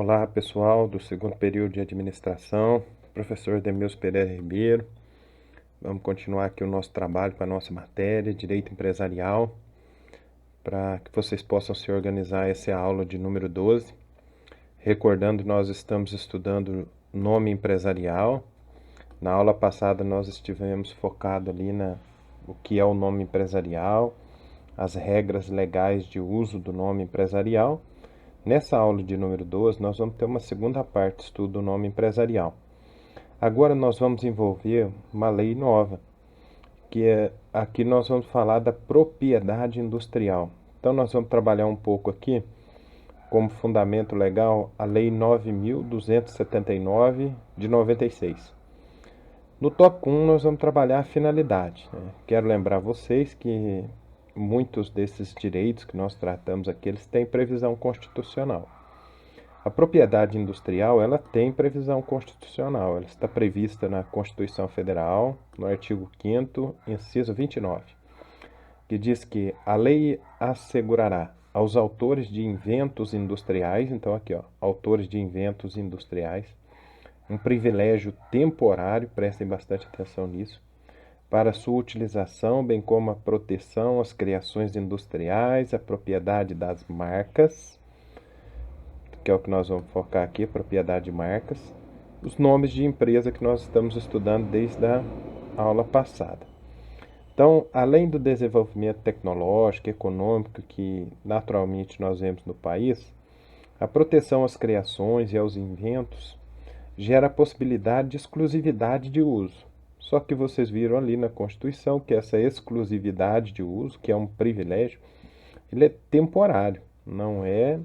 Olá pessoal do segundo período de administração, professor Demilson Pereira Ribeiro. Vamos continuar aqui o nosso trabalho com a nossa matéria, Direito Empresarial, para que vocês possam se organizar. Essa é a aula de número 12. Recordando, nós estamos estudando nome empresarial. Na aula passada nós estivemos focados ali o que é o nome empresarial, as regras legais de uso do nome empresarial. Nessa aula de número 12, nós vamos ter uma segunda parte, estudo do nome empresarial. Agora nós vamos envolver uma lei nova, aqui nós vamos falar da propriedade industrial. Então nós vamos trabalhar um pouco aqui, como fundamento legal, a Lei 9.279 de 96. No tópico 1 nós vamos trabalhar a finalidade. Quero lembrar vocês que muitos desses direitos que nós tratamos aqui, eles têm previsão constitucional. A propriedade industrial, ela tem previsão constitucional, ela está prevista na Constituição Federal, no artigo 5º, inciso 29, que diz que a lei assegurará aos autores de inventos industriais, então aqui, autores de inventos industriais, um privilégio temporário, prestem bastante atenção nisso, para sua utilização, bem como a proteção às criações industriais, a propriedade das marcas, que é o que nós vamos focar aqui, propriedade de marcas, os nomes de empresa que nós estamos estudando desde a aula passada. Então, além do desenvolvimento tecnológico, econômico, que naturalmente nós vemos no país, a proteção às criações e aos inventos gera a possibilidade de exclusividade de uso. Só que vocês viram ali na Constituição que essa exclusividade de uso, que é um privilégio, ele é temporário, não é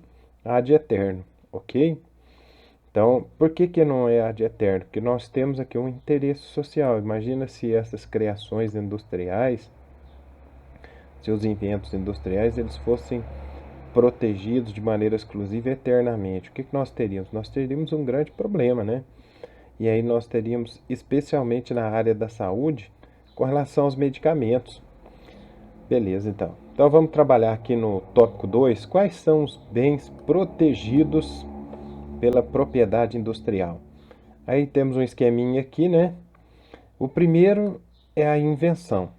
ad eterno, ok? Então, por que não é ad eterno? Porque nós temos aqui um interesse social. Imagina se essas criações industriais, se os inventos industriais, eles fossem protegidos de maneira exclusiva eternamente. O que nós teríamos? Nós teríamos um grande problema, né? E aí nós teríamos, especialmente na área da saúde, com relação aos medicamentos. Beleza, então. Então vamos trabalhar aqui no tópico 2, quais são os bens protegidos pela propriedade industrial. Aí temos um esqueminha aqui, né? O primeiro é a invenção.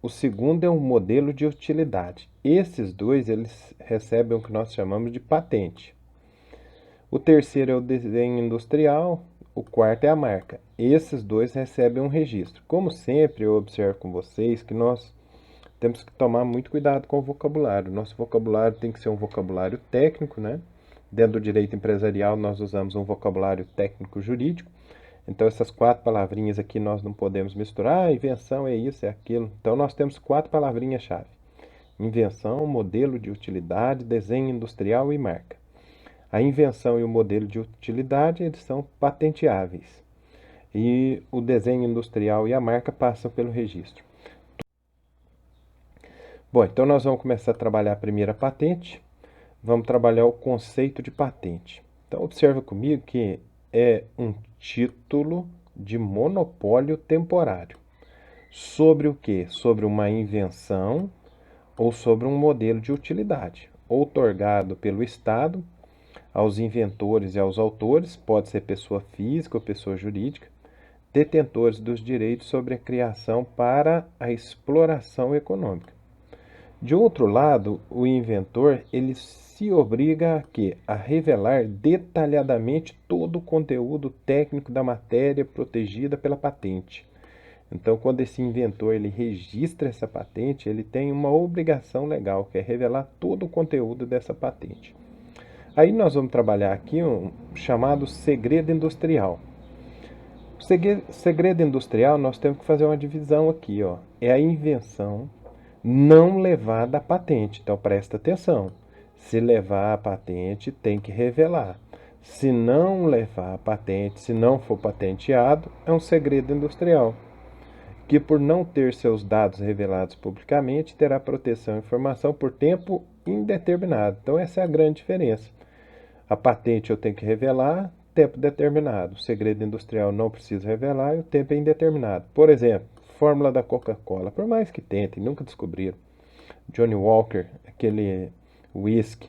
O segundo é um modelo de utilidade. Esses dois, eles recebem o que nós chamamos de patente. O terceiro é o desenho industrial. O quarto é a marca. Esses dois recebem um registro. Como sempre, eu observo com vocês que nós temos que tomar muito cuidado com o vocabulário. Nosso vocabulário tem que ser um vocabulário técnico, né? Dentro do direito empresarial, nós usamos um vocabulário técnico-jurídico. Então, essas 4 palavrinhas aqui nós não podemos misturar. Invenção é isso, é aquilo. Então, nós temos 4 palavrinhas-chave. Invenção, modelo de utilidade, desenho industrial e marca. A invenção e o modelo de utilidade, eles são patenteáveis. E o desenho industrial e a marca passam pelo registro. Bom, então nós vamos começar a trabalhar a primeira patente. Vamos trabalhar o conceito de patente. Então, observa comigo que é um título de monopólio temporário. Sobre o quê? Sobre uma invenção ou sobre um modelo de utilidade, outorgado pelo Estado aos inventores e aos autores, pode ser pessoa física ou pessoa jurídica, detentores dos direitos sobre a criação para a exploração econômica. De outro lado, o inventor, ele se obriga a quê? A revelar detalhadamente todo o conteúdo técnico da matéria protegida pela patente. Então, quando esse inventor ele registra essa patente, ele tem uma obrigação legal, que é revelar todo o conteúdo dessa patente. Aí nós vamos trabalhar aqui um chamado segredo industrial. O segredo industrial, nós temos que fazer uma divisão aqui, ó. É a invenção não levada à patente. Então presta atenção. Se levar a patente, tem que revelar. Se não levar a patente, se não for patenteado, é um segredo industrial, que por não ter seus dados revelados publicamente, terá proteção e informação por tempo indeterminado. Então essa é a grande diferença. A patente eu tenho que revelar, tempo determinado. O segredo industrial não preciso revelar e o tempo é indeterminado. Por exemplo, fórmula da Coca-Cola. Por mais que tentem, nunca descobriram. Johnny Walker, aquele whisky,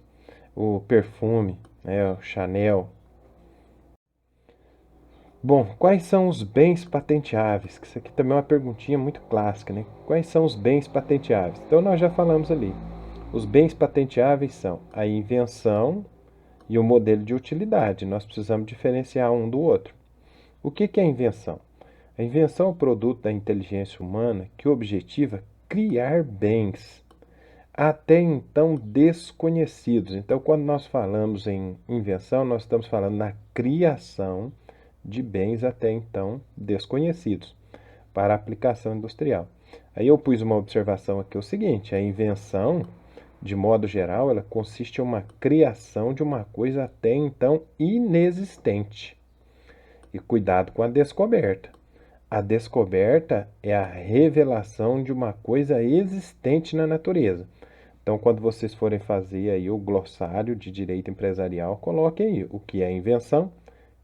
o perfume, o Chanel. Bom, quais são os bens patenteáveis? Que isso aqui também é uma perguntinha muito clássica, né? Quais são os bens patenteáveis? Então nós já falamos ali. Os bens patenteáveis são a invenção e o modelo de utilidade. Nós precisamos diferenciar um do outro. O que é a invenção? A invenção é o produto da inteligência humana que objetiva criar bens até então desconhecidos. Então, quando nós falamos em invenção, nós estamos falando na criação de bens até então desconhecidos para aplicação industrial. Aí eu pus uma observação aqui, o seguinte: a invenção, de modo geral, ela consiste em uma criação de uma coisa até então inexistente. E cuidado com a descoberta. A descoberta é a revelação de uma coisa existente na natureza. Então, quando vocês forem fazer aí o glossário de direito empresarial, coloquem aí o que é invenção,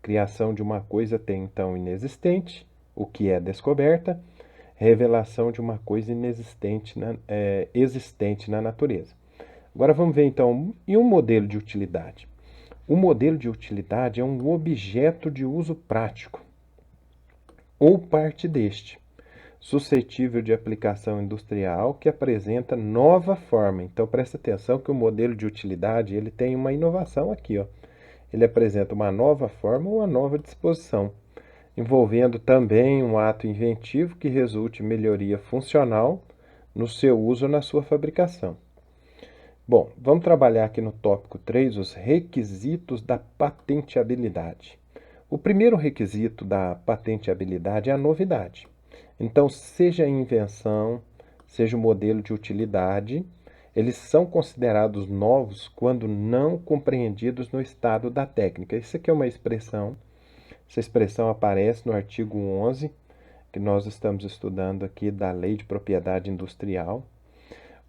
criação de uma coisa até então inexistente, o que é descoberta, revelação de uma coisa existente na natureza. Agora vamos ver então, e um modelo de utilidade? O modelo de utilidade é um objeto de uso prático, ou parte deste, suscetível de aplicação industrial que apresenta nova forma. Então presta atenção que o modelo de utilidade ele tem uma inovação aqui, ó. Ele apresenta uma nova forma ou uma nova disposição, envolvendo também um ato inventivo que resulte em melhoria funcional no seu uso ou na sua fabricação. Bom, vamos trabalhar aqui no tópico 3 os requisitos da patenteabilidade. O primeiro requisito da patenteabilidade é a novidade. Então, seja a invenção, seja o modelo de utilidade, eles são considerados novos quando não compreendidos no estado da técnica. Isso aqui é uma expressão. Essa expressão aparece no artigo 11, que nós estamos estudando aqui da Lei de Propriedade Industrial.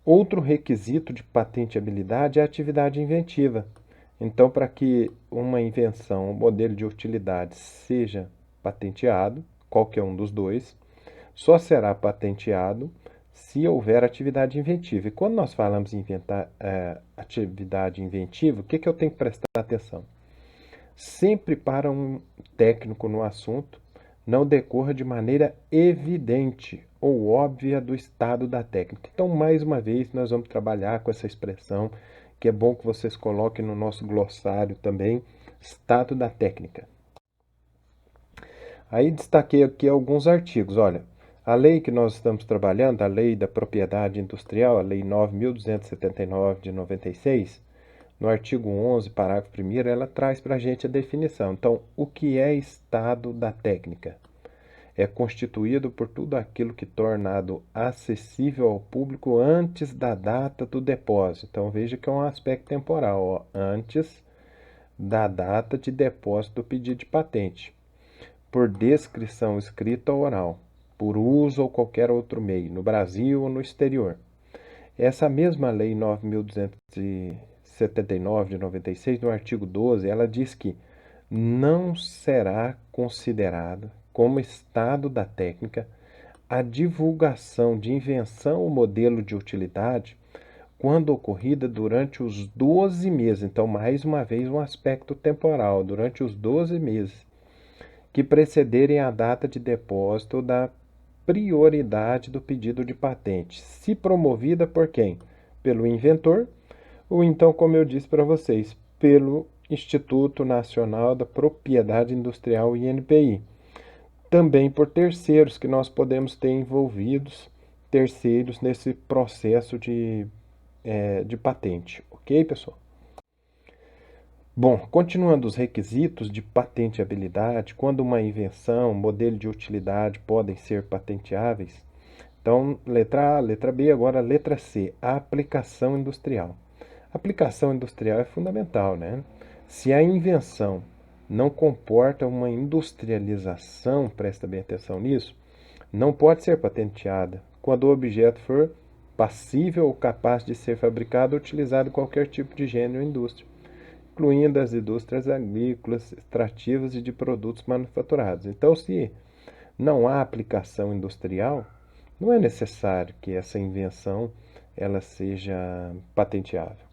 Outro requisito de patenteabilidade é a atividade inventiva. Então, para que uma invenção, um modelo de utilidade seja patenteado, qualquer um dos dois, só será patenteado se houver atividade inventiva. E quando nós falamos em atividade inventiva, o que eu tenho que prestar atenção? Sempre para um técnico no assunto, não decorra de maneira evidente ou óbvia do estado da técnica. Então, mais uma vez, nós vamos trabalhar com essa expressão, que é bom que vocês coloquem no nosso glossário também, estado da técnica. Aí destaquei aqui alguns artigos. Olha, a lei que nós estamos trabalhando, a Lei da Propriedade Industrial, a Lei 9.279 de 96, no artigo 11, parágrafo 1º, ela traz para a gente a definição. Então, o que é estado da técnica? É constituído por tudo aquilo que tornado acessível ao público antes da data do depósito. Então, veja que é um aspecto temporal, ó, antes da data de depósito do pedido de patente, por descrição escrita ou oral, por uso ou qualquer outro meio, no Brasil ou no exterior. Essa mesma Lei 9.279 de 96, no artigo 12, ela diz que não será considerado como estado da técnica a divulgação de invenção ou modelo de utilidade quando ocorrida durante os 12 meses. Então, mais uma vez, um aspecto temporal, durante os 12 meses que precederem a data de depósito da prioridade do pedido de patente, se promovida por quem? Pelo inventor, ou então, como eu disse para vocês, pelo Instituto Nacional da Propriedade Industrial, INPI. Também por terceiros que nós podemos ter envolvidos, terceiros nesse processo de patente. Ok, pessoal? Bom, continuando os requisitos de patenteabilidade, quando uma invenção, modelo de utilidade podem ser patenteáveis. Então, letra A, letra B, agora letra C, a aplicação industrial. A aplicação industrial é fundamental, né? Se a invenção não comporta uma industrialização, presta bem atenção nisso, não pode ser patenteada quando o objeto for passível ou capaz de ser fabricado ou utilizado em qualquer tipo de gênero ou indústria, incluindo as indústrias agrícolas, extrativas e de produtos manufaturados. Então, se não há aplicação industrial, não é necessário que essa invenção ela seja patenteável.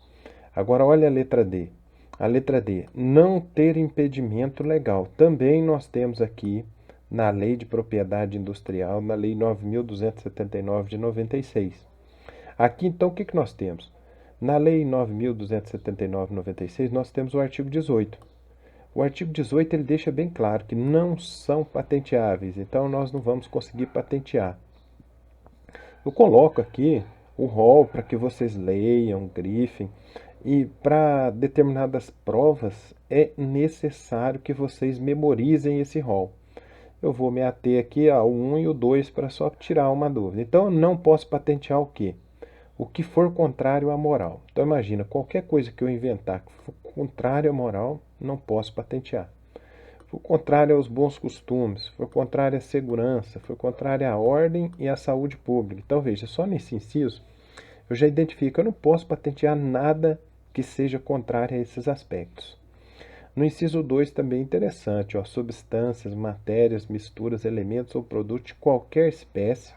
Agora, olha a letra D. A letra D, não ter impedimento legal. Também nós temos aqui na Lei de Propriedade Industrial, na Lei 9.279 de 96. Aqui, então, o que nós temos? Na Lei 9.279 de 96, nós temos o artigo 18. O artigo 18 ele deixa bem claro que não são patenteáveis, então nós não vamos conseguir patentear. Eu coloco aqui o rol para que vocês leiam, grifem, e para determinadas provas é necessário que vocês memorizem esse rol. Eu vou me ater aqui ao 1 e o 2 para só tirar uma dúvida. Então, eu não posso patentear o quê? O que for contrário à moral. Então, imagina, qualquer coisa que eu inventar que for contrário à moral, não posso patentear. For contrário aos bons costumes, for contrário à segurança, for contrário à ordem e à saúde pública. Então, veja, só nesse inciso, eu já identifico, eu não posso patentear nada que seja contrário a esses aspectos. No inciso 2 também é interessante, ó, substâncias, matérias, misturas, elementos ou produtos de qualquer espécie,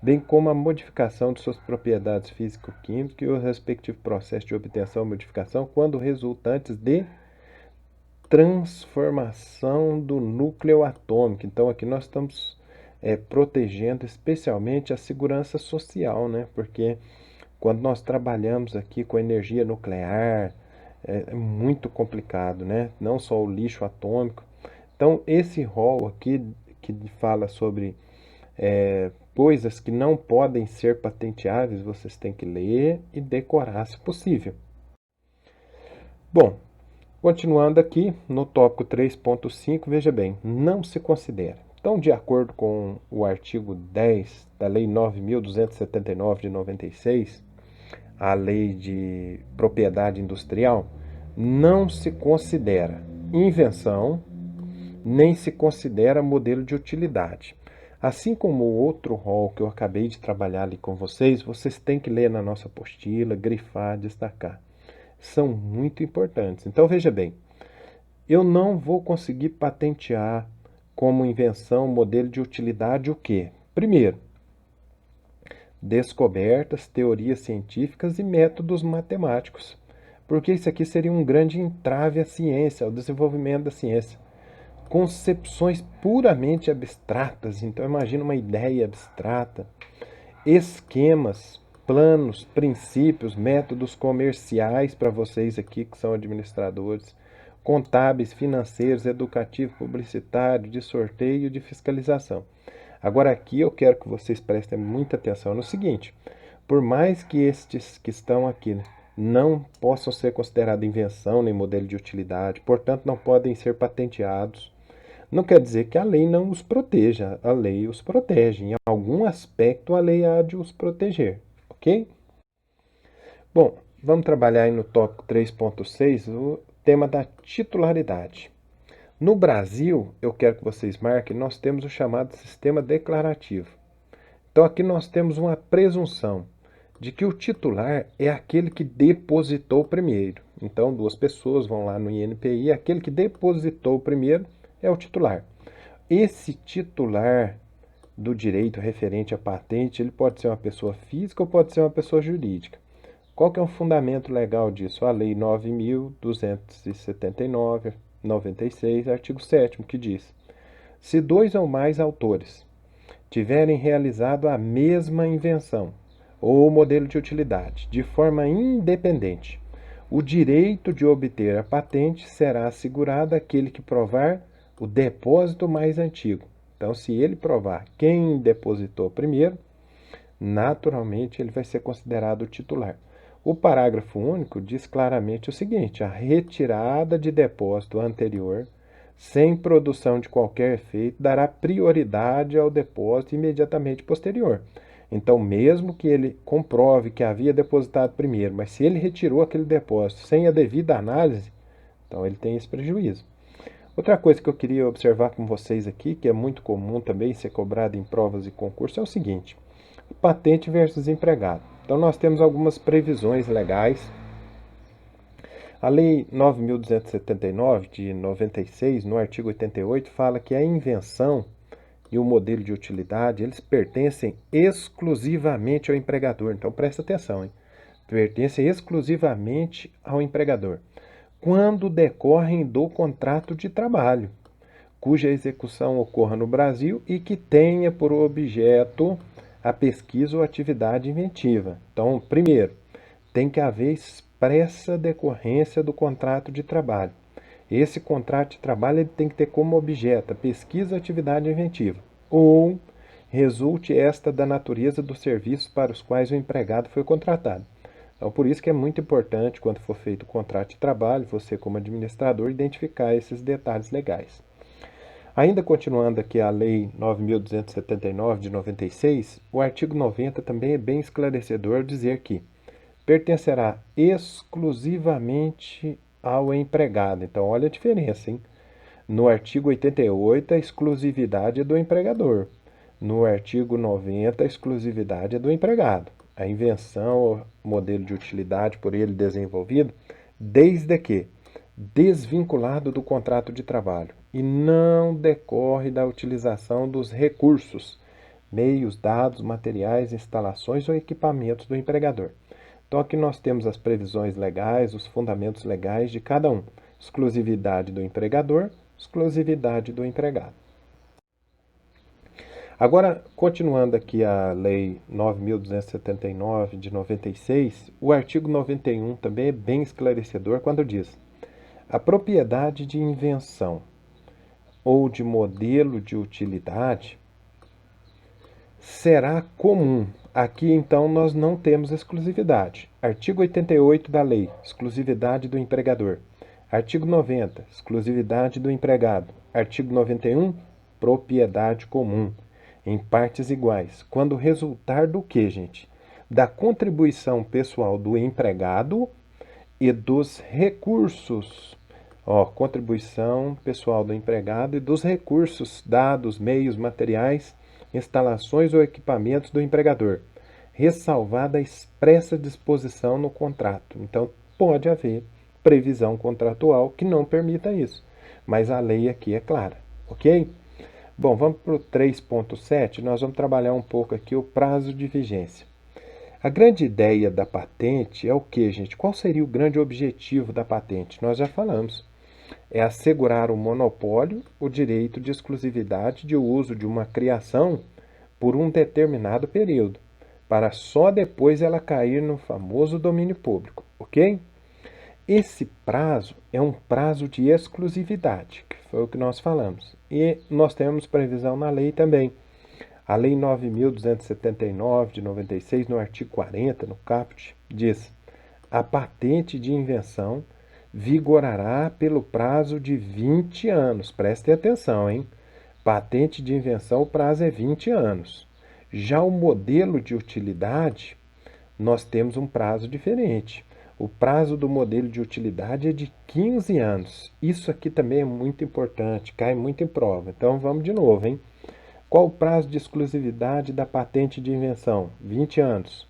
bem como a modificação de suas propriedades físico-químicas e o respectivo processo de obtenção ou modificação quando resultantes de transformação do núcleo atômico. Então aqui nós estamos protegendo especialmente a segurança social, né? Porque quando nós trabalhamos aqui com energia nuclear, é muito complicado, né? Não só o lixo atômico. Então, esse rol aqui que fala sobre coisas que não podem ser patenteáveis, vocês têm que ler e decorar, se possível. Bom, continuando aqui no tópico 3.5, veja bem, não se considera. Então, de acordo com o artigo 10 da Lei 9.279 de 96, a Lei de Propriedade Industrial, não se considera invenção, nem se considera modelo de utilidade. Assim como o outro rol que eu acabei de trabalhar ali com vocês, vocês têm que ler na nossa apostila, grifar, destacar. São muito importantes. Então veja bem, eu não vou conseguir patentear como invenção, modelo de utilidade o quê? Primeiro, descobertas, teorias científicas e métodos matemáticos. Porque isso aqui seria um grande entrave à ciência, ao desenvolvimento da ciência. Concepções puramente abstratas, então imagina uma ideia abstrata, esquemas, planos, princípios, métodos comerciais para vocês aqui que são administradores, contábeis, financeiros, educativo, publicitário, de sorteio, de fiscalização. Agora aqui eu quero que vocês prestem muita atenção no seguinte, por mais que estes que estão aqui não possam ser considerados invenção nem modelo de utilidade, portanto não podem ser patenteados, não quer dizer que a lei não os proteja, a lei os protege. Em algum aspecto a lei há de os proteger, ok? Bom, vamos trabalhar aí no tópico 3.6, o tema da titularidade. No Brasil, eu quero que vocês marquem, nós temos o chamado sistema declarativo. Então aqui nós temos uma presunção de que o titular é aquele que depositou primeiro. Então duas pessoas vão lá no INPI, aquele que depositou primeiro é o titular. Esse titular do direito referente à patente, ele pode ser uma pessoa física ou pode ser uma pessoa jurídica. Qual que é o fundamento legal disso? A Lei 9.279, 96, artigo 7º, que diz: se dois ou mais autores tiverem realizado a mesma invenção ou modelo de utilidade de forma independente, o direito de obter a patente será assegurado àquele que provar o depósito mais antigo. Então, se ele provar quem depositou primeiro, naturalmente ele vai ser considerado o titular. O parágrafo único diz claramente o seguinte: a retirada de depósito anterior, sem produção de qualquer efeito, dará prioridade ao depósito imediatamente posterior. Então, mesmo que ele comprove que havia depositado primeiro, mas se ele retirou aquele depósito sem a devida análise, então ele tem esse prejuízo. Outra coisa que eu queria observar com vocês aqui, que é muito comum também ser cobrado em provas e concursos, é o seguinte: patente versus empregado. Então nós temos algumas previsões legais. A Lei 9.279 de 96, no artigo 88, fala que a invenção e o modelo de utilidade, eles pertencem exclusivamente ao empregador. Então presta atenção, hein? Pertencem exclusivamente ao empregador. quando decorrem do contrato de trabalho, cuja execução ocorra no Brasil e que tenha por objeto a pesquisa ou atividade inventiva. Então, primeiro, tem que haver expressa decorrência do contrato de trabalho. Esse contrato de trabalho ele tem que ter como objeto a pesquisa ou atividade inventiva, ou resulte esta da natureza dos serviços para os quais o empregado foi contratado. Então, por isso que é muito importante, quando for feito o contrato de trabalho, você como administrador, identificar esses detalhes legais. Ainda continuando aqui a Lei 9.279 de 96, o artigo 90 também é bem esclarecedor ao dizer que pertencerá exclusivamente ao empregado. Então, olha a diferença, hein? No artigo 88, a exclusividade é do empregador. No artigo 90, a exclusividade é do empregado. A invenção, o modelo de utilidade por ele desenvolvido, desde que desvinculado do contrato de trabalho e não decorre da utilização dos recursos, meios, dados, materiais, instalações ou equipamentos do empregador. Então aqui nós temos as previsões legais, os fundamentos legais de cada um. Exclusividade do empregador, exclusividade do empregado. Agora, continuando aqui a Lei 9.279 de 96, o artigo 91 também é bem esclarecedor quando diz: a propriedade de invenção ou de modelo de utilidade será comum. Aqui, então, nós não temos exclusividade. Artigo 88 da lei, exclusividade do empregador. Artigo 90, exclusividade do empregado. Artigo 91, propriedade comum, em partes iguais. Quando resultar do quê, gente? Da contribuição pessoal do empregado e dos recursos. Contribuição pessoal do empregado e dos recursos, dados, meios, materiais, instalações ou equipamentos do empregador, ressalvada a expressa disposição no contrato. Então, pode haver previsão contratual que não permita isso, mas a lei aqui é clara, ok? Bom, vamos para o 3.7, nós vamos trabalhar um pouco aqui o prazo de vigência. A grande ideia da patente é o que, gente? Qual seria o grande objetivo da patente? Nós já falamos. É assegurar o monopólio, o direito de exclusividade de uso de uma criação por um determinado período, para só depois ela cair no famoso domínio público, ok? Esse prazo é um prazo de exclusividade, que foi o que nós falamos. E nós temos previsão na lei também. A Lei 9.279 de 96, no artigo 40, no caput, diz: a patente de invenção vigorará pelo prazo de 20 anos. Prestem atenção, hein? Patente de invenção, o prazo é 20 anos. Já o modelo de utilidade, nós temos um prazo diferente. O prazo do modelo de utilidade é de 15 anos. Isso aqui também é muito importante, cai muito em prova. Então vamos de novo, hein? Qual o prazo de exclusividade da patente de invenção? 20 anos.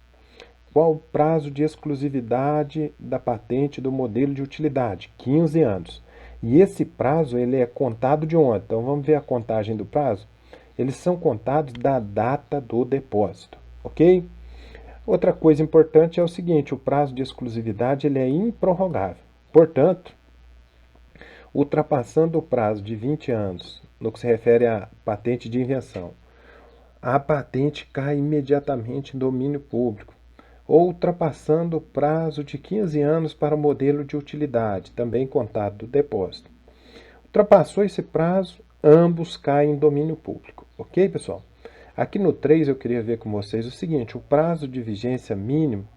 Qual o prazo de exclusividade da patente do modelo de utilidade? 15 anos. E esse prazo ele é contado de onde? Então vamos ver a contagem do prazo. Eles são contados da data do depósito, ok? Outra coisa importante é o seguinte: o prazo de exclusividade ele é improrrogável. Portanto, ultrapassando o prazo de 20 anos, no que se refere à patente de invenção, a patente cai imediatamente em domínio público. Ou ultrapassando o prazo de 15 anos para o modelo de utilidade, também contado do depósito. Ultrapassou esse prazo, ambos caem em domínio público. Ok, pessoal? Aqui no 3 eu queria ver com vocês o seguinte: o prazo de vigência mínimo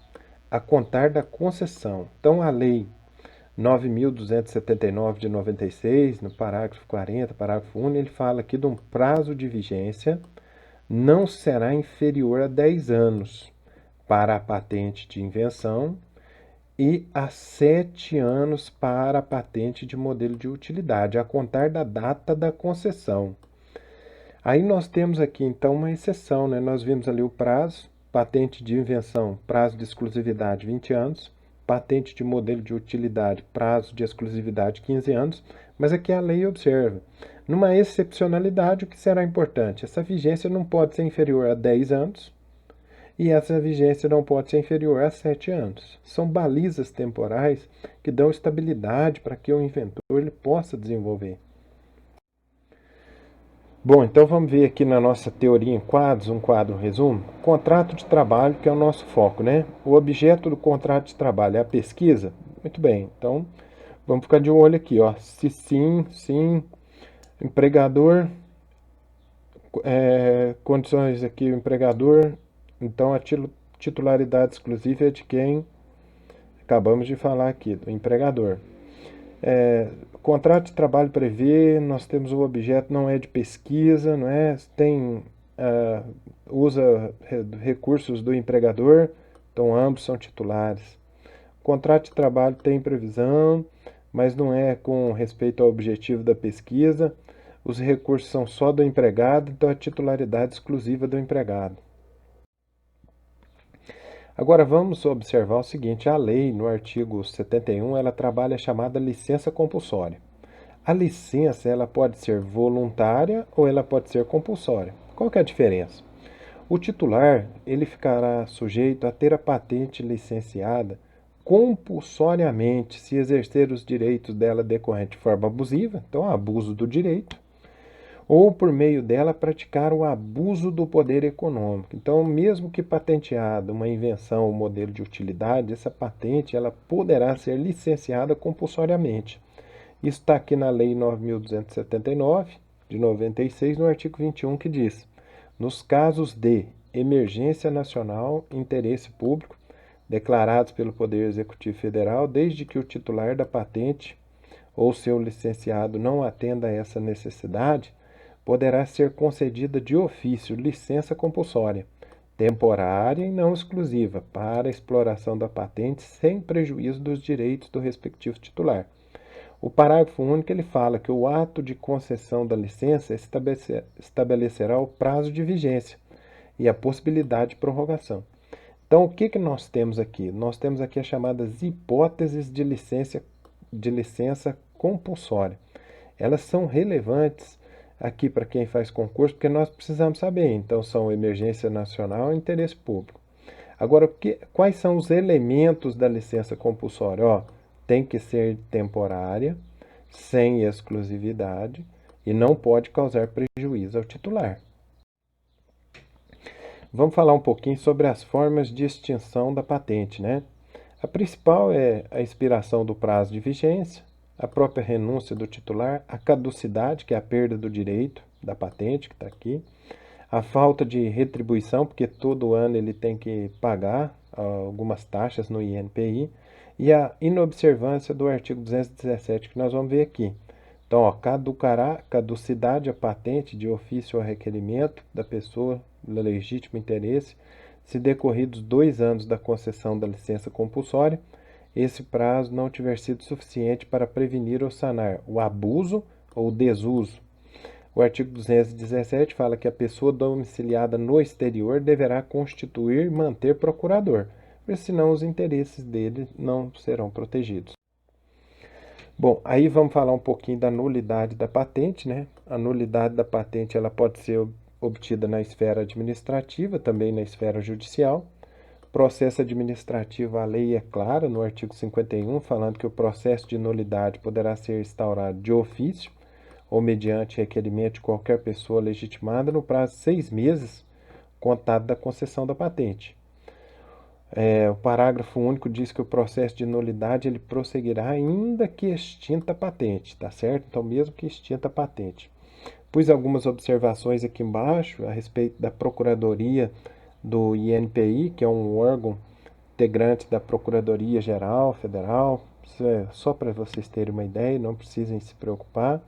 a contar da concessão. Então, a lei 9.279 de 96, no parágrafo 40, parágrafo 1, ele fala aqui de um prazo de vigência não será inferior a 10 anos para a patente de invenção e a 7 anos para a patente de modelo de utilidade, a contar da data da concessão. Aí nós temos aqui, então, uma exceção, né? Nós vimos ali o prazo, patente de invenção, prazo de exclusividade 20 anos, patente de modelo de utilidade, prazo de exclusividade 15 anos, mas aqui a lei observa, numa excepcionalidade, o que será importante? Essa vigência não pode ser inferior a 10 anos e essa vigência não pode ser inferior a 7 anos. São balizas temporais que dão estabilidade para que o inventor ele possa desenvolver. Bom, então vamos ver aqui na nossa teoria em quadros, um quadro resumo. Contrato de trabalho, que é o nosso foco, né? O objeto do contrato de trabalho é a pesquisa? Muito bem, então vamos ficar de olho aqui, ó. Se sim, sim, empregador, condições aqui, o empregador, então a titularidade exclusiva é de quem? Acabamos de falar aqui, do empregador. Contrato de trabalho prevê, nós temos o objeto não é de pesquisa, não é? Tem, usa recursos do empregador, então ambos são titulares. Contrato de trabalho tem previsão, mas não é com respeito ao objetivo da pesquisa. Os recursos são só do empregado, então é titularidade exclusiva do empregado. Agora vamos observar o seguinte, a lei no artigo 71, ela trabalha a chamada licença compulsória. A licença ela pode ser voluntária ou ela pode ser compulsória. Qual que é a diferença? O titular ele ficará sujeito a ter a patente licenciada compulsoriamente se exercer os direitos dela decorrente de forma abusiva, então abuso do direito, ou por meio dela praticar o abuso do poder econômico. Então, mesmo que patenteada uma invenção ou modelo de utilidade, essa patente ela poderá ser licenciada compulsoriamente. Isso está aqui na Lei 9.279, de 96, no artigo 21, que diz: nos casos de emergência nacional, interesse público, declarados pelo Poder Executivo Federal, desde que o titular da patente ou seu licenciado não atenda a essa necessidade, poderá ser concedida de ofício licença compulsória, temporária e não exclusiva, para a exploração da patente sem prejuízo dos direitos do respectivo titular. O parágrafo único ele fala que o ato de concessão da licença estabelecerá o prazo de vigência e a possibilidade de prorrogação. Então, o que nós temos aqui? Nós temos aqui as chamadas hipóteses de licença compulsória. Elas são relevantes aqui para quem faz concurso, porque nós precisamos saber. Então, são emergência nacional e interesse público. Agora, quais são os elementos da licença compulsória? Ó, tem que ser temporária, sem exclusividade e não pode causar prejuízo ao titular. Vamos falar um pouquinho sobre as formas de extinção da patente, né? A principal é a expiração do prazo de vigência, a própria renúncia do titular, a caducidade, que é a perda do direito da patente, que está aqui, a falta de retribuição, porque todo ano ele tem que pagar algumas taxas no INPI, e a inobservância do artigo 217, que nós vamos ver aqui. Então, ó, caducidade a patente de ofício ou requerimento da pessoa legítimo interesse, se decorridos 2 anos da concessão da licença compulsória, esse prazo não tiver sido suficiente para prevenir ou sanar o abuso ou desuso. O artigo 217 fala que a pessoa domiciliada no exterior deverá constituir e manter procurador, porque senão os interesses dele não serão protegidos. Bom, aí vamos falar um pouquinho da nulidade da patente, né? A nulidade da patente ela pode ser obtida na esfera administrativa, também na esfera judicial. Processo administrativo, a lei é clara no artigo 51, falando que o processo de nulidade poderá ser instaurado de ofício ou mediante requerimento de qualquer pessoa legitimada no prazo de 6 meses, contado da concessão da patente. O parágrafo único diz que o processo de nulidade ele prosseguirá ainda que extinta a patente, tá certo? Então, mesmo que extinta a patente. Pus algumas observações aqui embaixo a respeito da Procuradoria do INPI, que é um órgão integrante da Procuradoria Geral Federal. Isso é só para vocês terem uma ideia, não precisem se preocupar.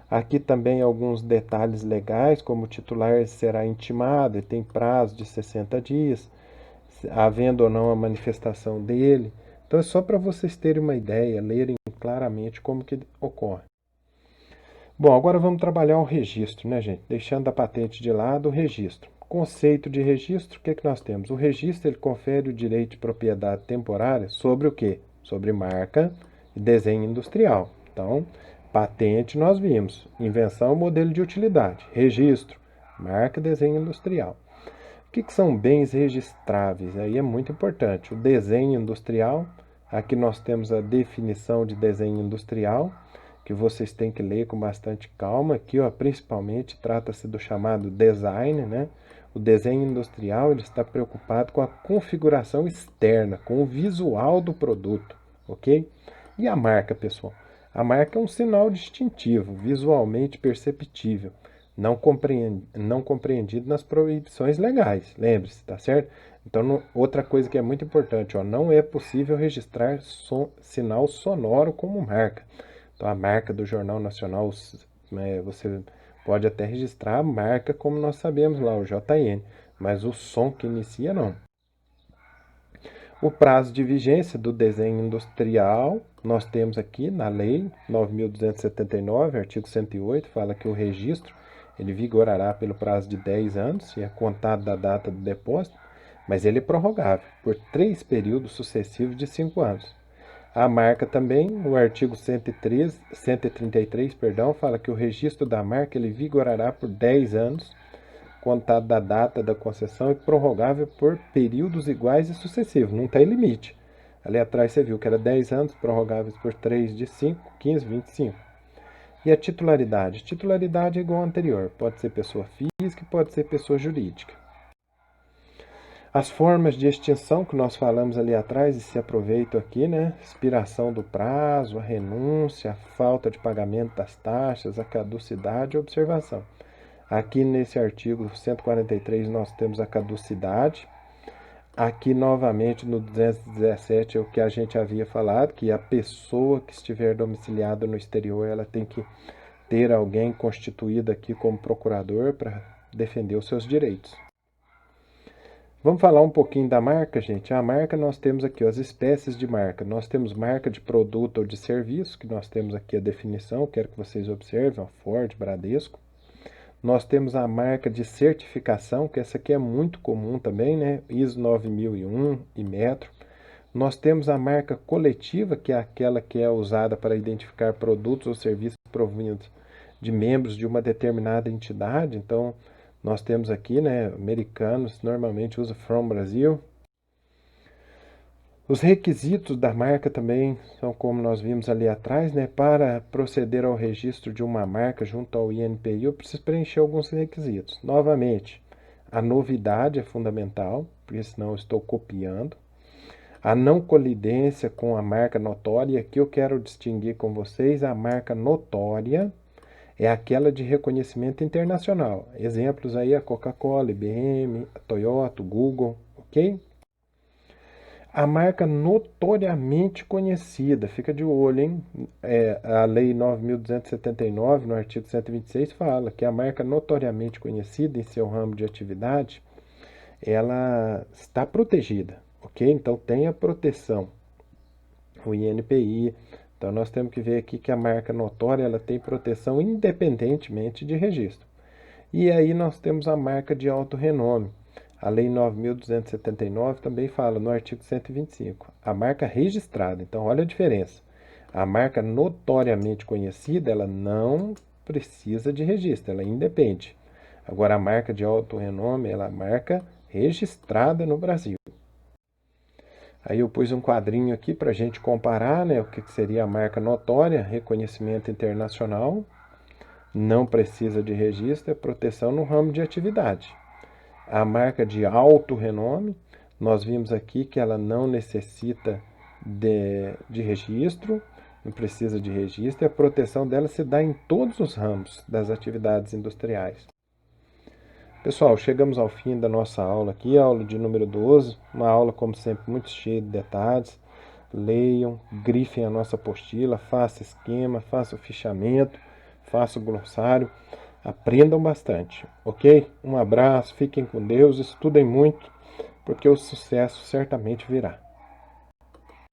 Aqui também alguns detalhes legais, como o titular será intimado e tem prazo de 60 dias, havendo ou não a manifestação dele. Então é só para vocês terem uma ideia, lerem claramente como que ocorre. Bom, agora vamos trabalhar o registro, né, gente? Deixando a patente de lado, o registro. Conceito de registro, o que nós temos? O registro ele confere o direito de propriedade temporária sobre o quê? Sobre marca e desenho industrial. Então, patente nós vimos, invenção, modelo de utilidade, registro, marca e desenho industrial. O que são bens registráveis? Aí é muito importante. O desenho industrial, aqui nós temos a definição de desenho industrial, que vocês têm que ler com bastante calma. Aqui, ó, principalmente, trata-se do chamado design, né? O desenho industrial ele está preocupado com a configuração externa, com o visual do produto, ok? E a marca, pessoal? A marca é um sinal distintivo, visualmente perceptível, não compreendido nas proibições legais, lembre-se, tá certo? Então, outra coisa que é muito importante, ó, não é possível registrar sinal sonoro como marca. Então, a marca do Jornal Nacional, você pode até registrar a marca, como nós sabemos lá, o JN, mas o som que inicia, não. O prazo de vigência do desenho industrial, nós temos aqui na Lei 9.279, artigo 108, fala que o registro ele vigorará pelo prazo de 10 anos, e é contado da data do depósito, mas ele é prorrogável por 3 períodos sucessivos de 5 anos. A marca também, no artigo 133, perdão, fala que o registro da marca ele vigorará por 10 anos, contado da data da concessão e prorrogável por períodos iguais e sucessivos, não tem limite. Ali atrás você viu que era 10 anos, prorrogáveis por 3 de 5, 15, 25. E a titularidade? Titularidade é igual ao anterior, pode ser pessoa física e pode ser pessoa jurídica. As formas de extinção que nós falamos ali atrás e se aproveitam aqui, né? Expiração do prazo, a renúncia, a falta de pagamento das taxas, a caducidade e a observação. Aqui nesse artigo 143 nós temos a caducidade. Aqui novamente no 217 é o que a gente havia falado, que a pessoa que estiver domiciliada no exterior, ela tem que ter alguém constituído aqui como procurador para defender os seus direitos. Vamos falar um pouquinho da marca, gente. A marca nós temos aqui ó, as espécies de marca. Nós temos marca de produto ou de serviço, que nós temos aqui a definição, quero que vocês observem, ó, Ford, Bradesco. Nós temos a marca de certificação, que essa aqui é muito comum também, né? ISO 9001 e Metro. Nós temos a marca coletiva, que é aquela que é usada para identificar produtos ou serviços provindos de membros de uma determinada entidade. Então, nós temos aqui, né, americanos normalmente usam From Brasil. Os requisitos da marca também são como nós vimos ali atrás, né? Para proceder ao registro de uma marca junto ao INPI, eu preciso preencher alguns requisitos. Novamente, a novidade é fundamental, porque senão eu estou copiando. A não colidência com a marca notória, aqui eu quero distinguir com vocês a marca notória, é aquela de reconhecimento internacional. Exemplos aí a Coca-Cola, IBM, a Toyota, o Google, ok? A marca notoriamente conhecida, fica de olho, hein? A Lei 9.279, no artigo 126, fala que a marca notoriamente conhecida em seu ramo de atividade, ela está protegida, ok? Então tem a proteção, o INPI. Então nós temos que ver aqui que a marca notória ela tem proteção independentemente de registro. E aí nós temos a marca de alto renome. A Lei 9.279 também fala no artigo 125, a marca registrada. Então, olha a diferença. A marca notoriamente conhecida, ela não precisa de registro, ela independe. Agora, a marca de alto renome, ela é marca registrada no Brasil. Aí eu pus um quadrinho aqui para a gente comparar, né, o que seria a marca notória, reconhecimento internacional, não precisa de registro, é proteção no ramo de atividade. A marca de alto renome, nós vimos aqui que ela não necessita de registro, não precisa de registro, e a proteção dela se dá em todos os ramos das atividades industriais. Pessoal, chegamos ao fim da nossa aula aqui, aula de número 12, uma aula, como sempre, muito cheia de detalhes. Leiam, grifem a nossa apostila, faça esquema, faça o fichamento, faça o glossário. Aprendam bastante, ok? Um abraço, fiquem com Deus, estudem muito, porque o sucesso certamente virá.